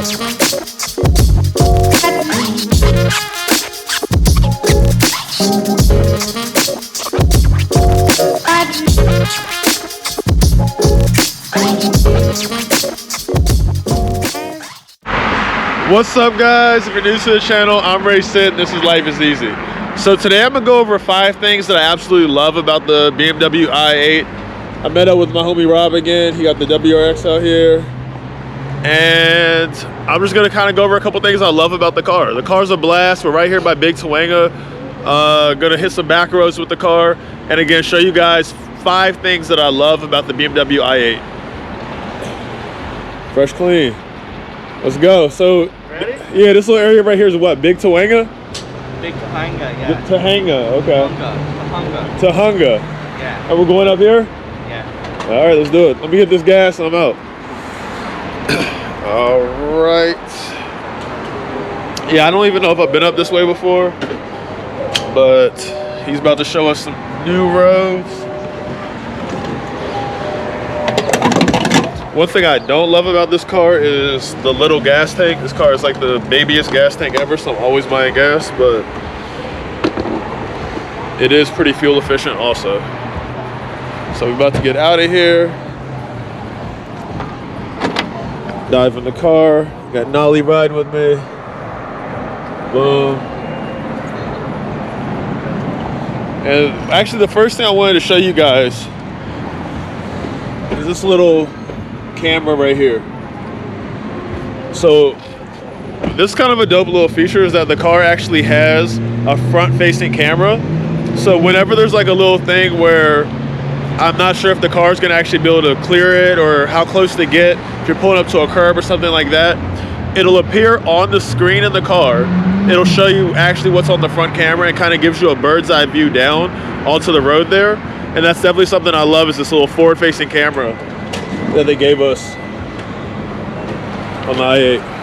What's up, guys? If you're new to the channel, I'm Ray Sid and this is Life is Easy. So today I'm gonna go over 5 things that I absolutely love about the BMW i8. I met up with my homie Rob again. He got the WRX out here. And I'm just gonna kind of go over a couple things I love about the car. The car's a blast. We're right here by Big Tawanga. Gonna hit some back roads with the car. And again, show you guys 5 things that I love about the BMW i8. Fresh clean. Let's go. So, ready? Yeah, this little area right here is what? Big Tawanga? Big Tawanga, yeah. Tahanga, okay. Tahanga. Tahanga. Yeah. And we're going up here? Yeah. All right, let's do it. Let me get this gas and I'm out. All right. Yeah, I don't even know if I've been up this way before, but he's about to show us some new roads. One thing I don't love about this car is the little gas tank. This car is like the babiest gas tank ever, so I'm always buying gas, but it is pretty fuel efficient also. So we're about to get out of here. Dive in the car. Got Nolly riding with me. Boom. And actually the first thing I wanted to show you guys is this little camera right here. So this kind of a dope little feature is that the car actually has a front facing camera. So whenever there's like a little thing where I'm not sure if the car is going to actually be able to clear it or how close to get, if you're pulling up to a curb or something like that, it'll appear on the screen in the car. It'll show you actually what's on the front camera and kind of gives you a bird's eye view down onto the road there. And that's definitely something I love, is this little forward facing camera that they gave us on the i8.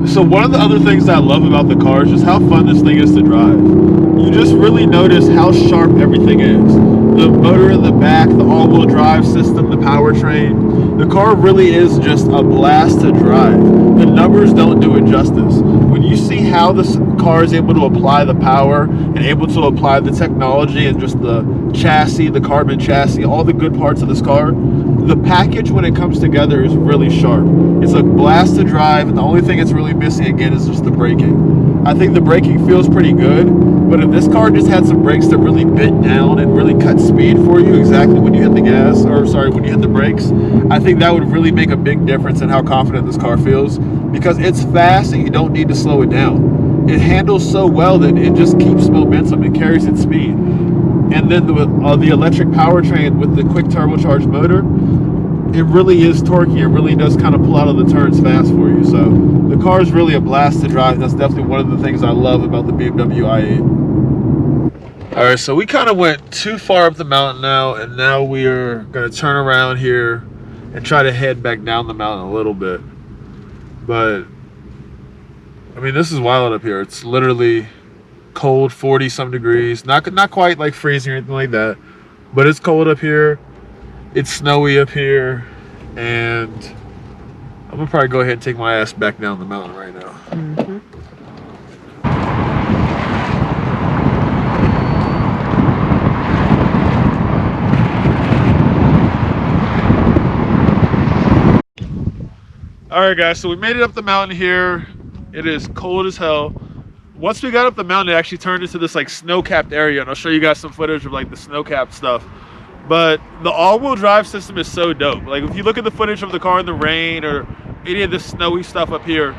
So one of the other things that I love about the car is just how fun this thing is to drive. You just really notice how sharp everything is. The motor in the back, the all-wheel drive system, the powertrain. The car really is just a blast to drive. The numbers don't do it justice. When you see how this car is able to apply the power and able to apply the technology and just the chassis, the carbon chassis, all the good parts of this car, the package when it comes together is really sharp. It's a blast to drive, and the only thing it's really missing again is just the braking. I think the braking feels pretty good, but if this car just had some brakes that really bit down and really cut speed for you exactly when you hit the gas, or sorry, when you hit the brakes, I think that would really make a big difference in how confident this car feels, because it's fast and you don't need to slow it down. It handles so well that it just keeps momentum, it carries its speed. And then the electric powertrain with the quick turbocharged motor, it really is torquey. It really does kind of pull out of the turns fast for you. So the car is really a blast to drive. That's definitely one of the things I love about the BMW i8. All right, so we kind of went too far up the mountain now, and now we are going to turn around here and try to head back down the mountain a little bit. But I mean, this is wild up here. It's literally cold, 40 some degrees, not quite like freezing or anything like that, but it's cold up here. It's snowy up here, and I'm gonna probably go ahead and take my ass back down the mountain right now. All right, guys, so we made it up the mountain here. It is cold as hell. Once we got up the mountain, it actually turned into this like snow-capped area, and I'll show you guys some footage of like the snow-capped stuff. But the all-wheel drive system is so dope. Like if you look at the footage of the car in the rain or any of this snowy stuff up here,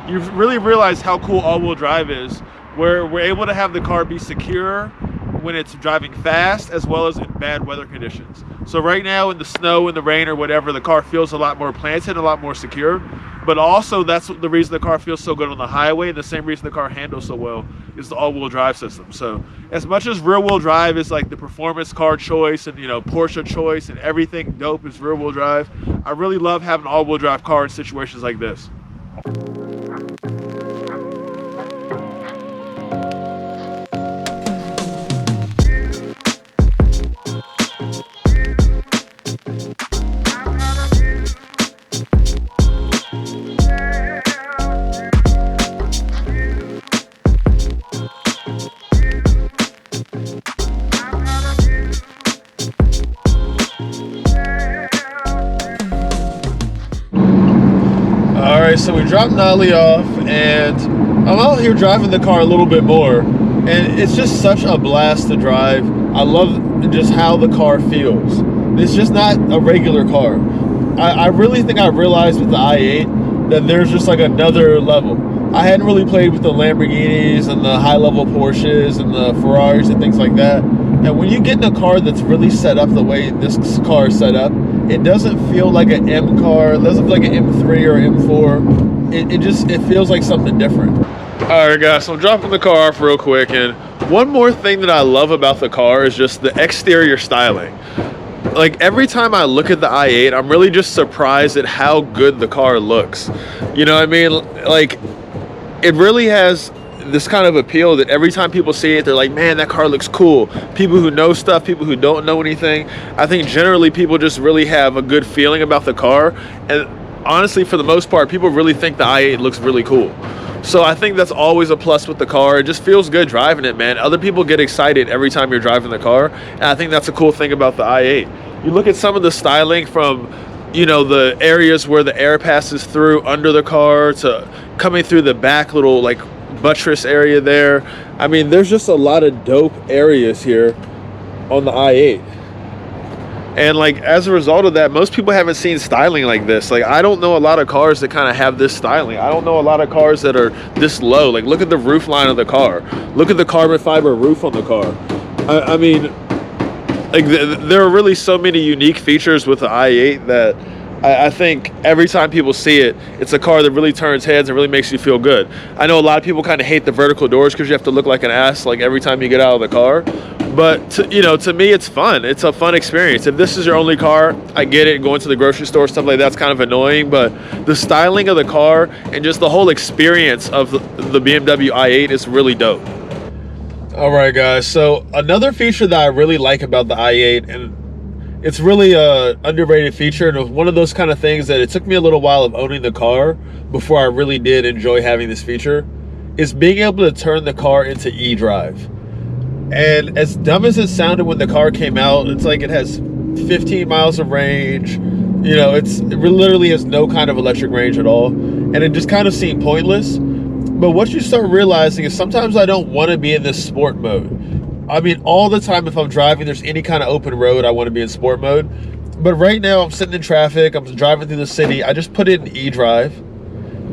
you really realize how cool all-wheel drive is, where we're able to have the car be secure when it's driving fast as well as in bad weather conditions. So right now in the snow, in the rain or whatever, the car feels a lot more planted, a lot more secure. But also that's the reason the car feels so good on the highway, and the same reason the car handles so well is the all-wheel drive system. So as much as rear-wheel drive is like the performance car choice and, you know, Porsche choice and everything dope is rear-wheel drive, I really love having an all-wheel drive car in situations like this. Alright, so we dropped Nolly off, and I'm out here driving the car a little bit more, and it's just such a blast to drive. I love just how the car feels. It's just not a regular car. I really think I realized with the i8 that there's just like another level. I hadn't really played with the Lamborghinis and the high-level Porsches and the Ferraris and things like that. And when you get in a car that's really set up the way this car is set up, it doesn't feel like an M car. It doesn't feel like an M3 or M4. It feels like something different. All right, guys, so I'm dropping the car off real quick. And one more thing that I love about the car is just the exterior styling. Like every time I look at the i8, I'm really just surprised at how good the car looks. You know what I mean? Like, it really has this kind of appeal that every time people see it, they're like, man, that car looks cool. People who know stuff, people who don't know anything. I think generally people just really have a good feeling about the car. And honestly, for the most part, people really think the i8 looks really cool. So I think that's always a plus with the car. It just feels good driving it, man. Other people get excited every time you're driving the car. And I think that's a cool thing about the i8. You look at some of the styling from, you know, the areas where the air passes through under the car to coming through the back little like buttress area there. I mean, there's just a lot of dope areas here on the i8. And like as a result of that, most people haven't seen styling like this. Like I don't know a lot of cars that kind of have this styling. I don't know a lot of cars that are this low. Like look at the roof line of the car. Look at the carbon fiber roof on the car. I mean, like there are really so many unique features with the i8 that I think every time people see it, it's a car that really turns heads and really makes you feel good. I know a lot of people kind of hate the vertical doors because you have to look like an ass like every time you get out of the car. But to me, it's fun. It's a fun experience. If this is your only car, I get it. Going to the grocery store, stuff like that's kind of annoying. But the styling of the car and just the whole experience of the BMW i8 is really dope. All right, guys. So another feature that I really like about the i8, and it's really a underrated feature, and it was one of those kind of things that it took me a little while of owning the car before I really did enjoy having this feature, is being able to turn the car into e-drive. And as dumb as it sounded when the car came out, it's like it has 15 miles of range. You know, it literally has no kind of electric range at all. And it just kind of seemed pointless. But what you start realizing is sometimes I don't want to be in this sport mode. I mean, all the time if I'm driving, there's any kind of open road, I want to be in sport mode. But right now I'm sitting in traffic, I'm driving through the city, I just put it in e-drive.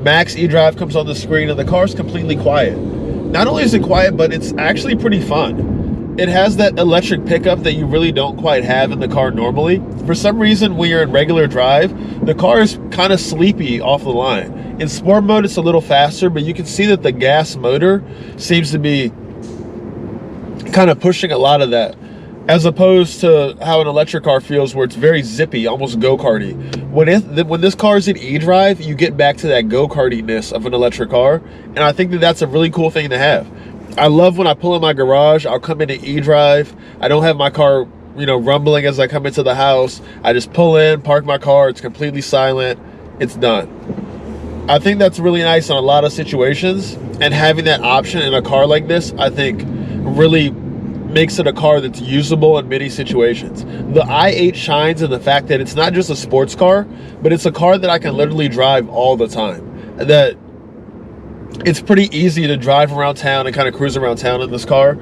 Max e-drive comes on the screen and the car's completely quiet. Not only is it quiet, but it's actually pretty fun. It has that electric pickup that you really don't quite have in the car normally. For some reason, when you're in regular drive, the car is kind of sleepy off the line. In sport mode, it's a little faster, but you can see that the gas motor seems to be kind of pushing a lot of that, as opposed to how an electric car feels, where it's very zippy, almost go-karty. When this car is in e-drive, you get back to that go-kartiness of an electric car, and I think that that's a really cool thing to have. I love when I pull in my garage, I'll come into e-drive. I don't have my car, you know, rumbling as I come into the house. I just pull in, park my car, it's completely silent, it's done. I think that's really nice in a lot of situations, and having that option in a car like this, I think really makes it a car that's usable in many situations. The i8 shines in the fact that it's not just a sports car, but it's a car that I can literally drive all the time. That it's pretty easy to drive around town and kind of cruise around town in this car.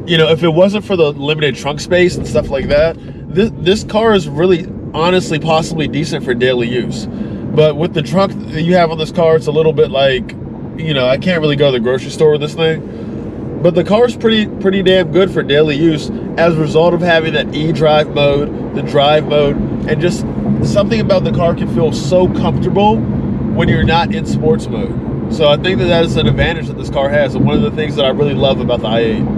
You know, if it wasn't for the limited trunk space and stuff like that, this car is really, honestly, possibly decent for daily use. But with the trunk that you have on this car, it's a little bit like, you know, I can't really go to the grocery store with this thing. But the car's pretty damn good for daily use as a result of having that e-drive mode, the drive mode, and just something about the car can feel so comfortable when you're not in sports mode. So I think that is an advantage that this car has, and one of the things that I really love about the i8.